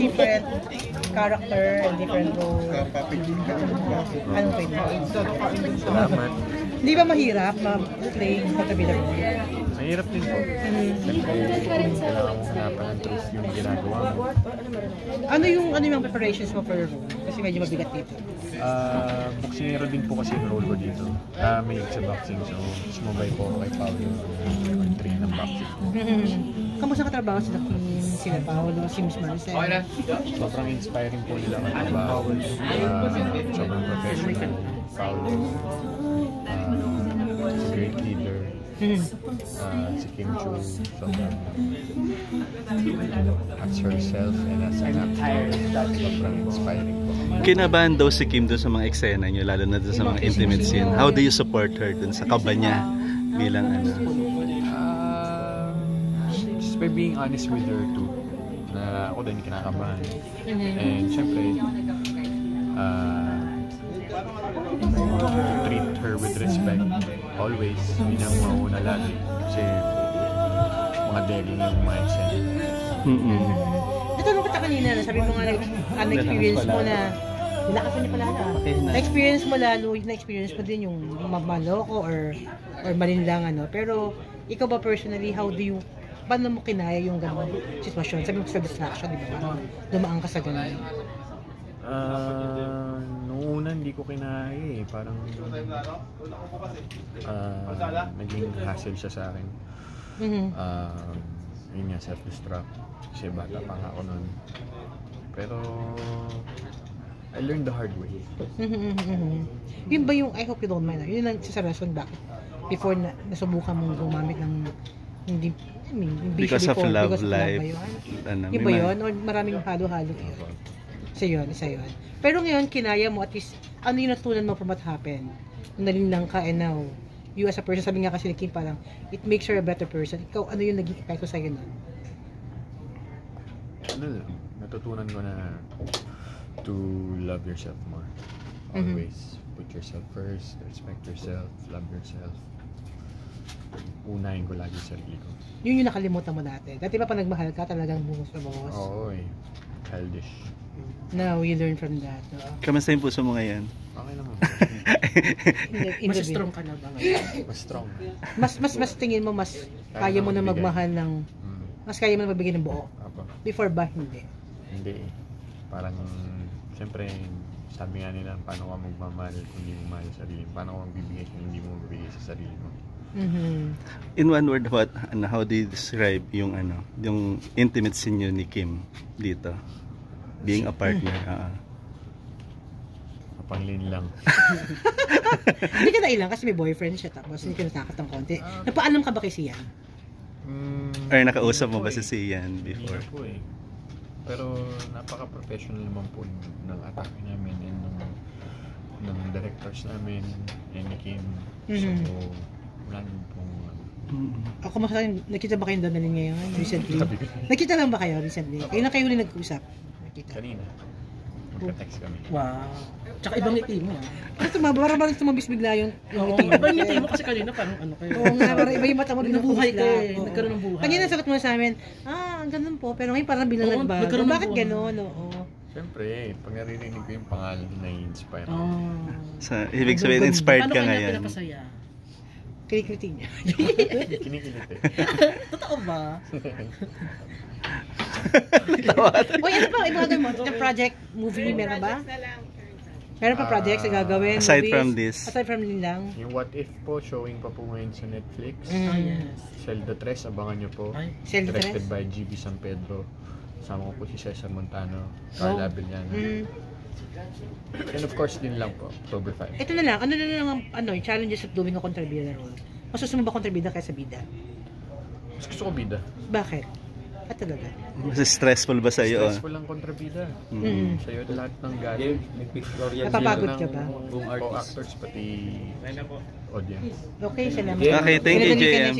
different character and different role. Anong favorite? Salamat. Hindi ba mahirap ma-play kontrabida role? Mahirap din po. Kailangan mo hanapan ng truth yung ginagawa mo. Ano yung preparations mo for role? Kasi medyo mabigat dito. Boxingero din po kasi yung role ko dito. May sa boxing, so sumabay po ako kay Paolo on train ng boxing. Kamusta ka trabaho sila Paolo, si Miss Maricel? Sobrang inspiring po nila ang trabaho. Sobrang professional. Paolo, great leader. Si Kim Chu, sobrang as herself and as an actor, sobrang inspiring po. Kinabahan daw si Kim doon sa mga eksena niyo, lalo na doon sa mga intimate scene. How do you support her doon sa kaba niya bilang ano? Just by being honest with her too, na ako din kinakabahan. And syempre, treat her with respect always. Yun ang mauna lagi kasi mga deling yung mindset. Natanong kita kanina, sabi mo nga na-experience mo na nilakasan niya pala na-experience mo lalo, na-experience mo din yung maloko or malinlang ano. Pero ikaw ba personally, paano mo kinaya yung gano'ng sitwasyon? Sabi mo sa distraction, di ba? Dumaan ka sa gano'n. Noong una hindi ko kinaya eh. Parang naging hassle siya sa akin. Yun nga, self-destruct. Kasi bata pa nga ako nun. Pero I learned the hard way. Yun ba yung I hope you don't mind? Yun ang sa rason bakit before nasubukan mong gumamit ng hindi because of love life. Yun ba yun? O maraming halo-halo yun? Isa yun. Pero ngayon, kinaya mo at least, ano yung natutunan mo from what happened? Nalinlang ka and now, you as a person, sabi nga kasi ni Kim parang, it makes her a better person. Ikaw, ano yung naging epekto sa'yo nun? Natutunan ko na to love yourself more. Always put yourself first, respect yourself, love yourself. Unahin ko lagi sa sarili ko. Yun yung nakalimutan mo dati. Dati pa nagmahal ka, talagang buhos na buhos. Oo eh. Childish. Now, you learn from that. No? Kamusta yung puso mo ngayon? Okay naman. Mas strong ka na ba ngayon? Mas strong. Mas tingin mo, mas kaya mo na magmahal ng... Mas kaya mo na magbigay ng buo. Before ba, hindi? Hindi eh. Parang, siyempre, sabi nga nila, paano ka magmamahal kung hindi mo mahal sa sarili? Paano ka magbibigay kung hindi mo magbibigay sa sarili mo? In one word, how do you describe yung intimate scene niyo ni Kim dito? Being a partner. Mapanglin lang. Hindi ka nailang kasi may boyfriend siya tapos hindi ka natakot ng konti. Napaalam ka ba kay Sian? Or nakausap mo ba si Sian before? Hindi po eh. Pero napaka-professional naman po ng atake namin and ng directors namin and ni Kim. So, wala naman pong... Ako masasabi, nakita ba kayong Donalyn ngayon recently? Nakita lang ba kayo recently? Kayo na kayo ulit nag-usap? Kanina. Magka-text kami. Wow. Tsaka ibang ngiti mo. Kasi parang tumabis bigla yung ngiti mo. Ibang ngiti mo kasi kanina parang ano kayo. Oo nga, parang iba yung mata mo. Nabuhay ka eh. Nagkaroon ng buhay. Kanina sagot mo sa amin, ang ganun po. Pero ngayon parang bilang nagbago. Bakit gano'n? Oo. Siyempre, pag narinig ko yung pangalan na i-inspire. Ibig sabihin, inspired ka ngayon. Paano kanya pinapasaya? Kinikiliti niya. Kinikilit eh. Totoo ba? Uy, ano pa? Ibang mo? Yung project, movie, meron ba? Meron pa projects na gagawin? Aside movies? from this? Aside from din lang? Yung What If po, showing pa po ngayon sa Netflix. Yes. Zelda 3, abangan nyo po. Zelda 3? Directed by GB San Pedro. Kasama ko po si Cesar Montano, Carla Abellano. And of course din lang po, October 5. Ito na lang, ano na lang ang challenges of doing a kontrabida role? Mas gusto mo ba kontrabida kaysa bida? Mas gusto ko bida. Bakit? At talaga? Mas stressful ba sa'yo? Stressful lang kontrabida. Sa'yo lahat ng galing. Napapagod ka ba? Buong actors pati audience. Okay, salamat. Okay, thank you, JM.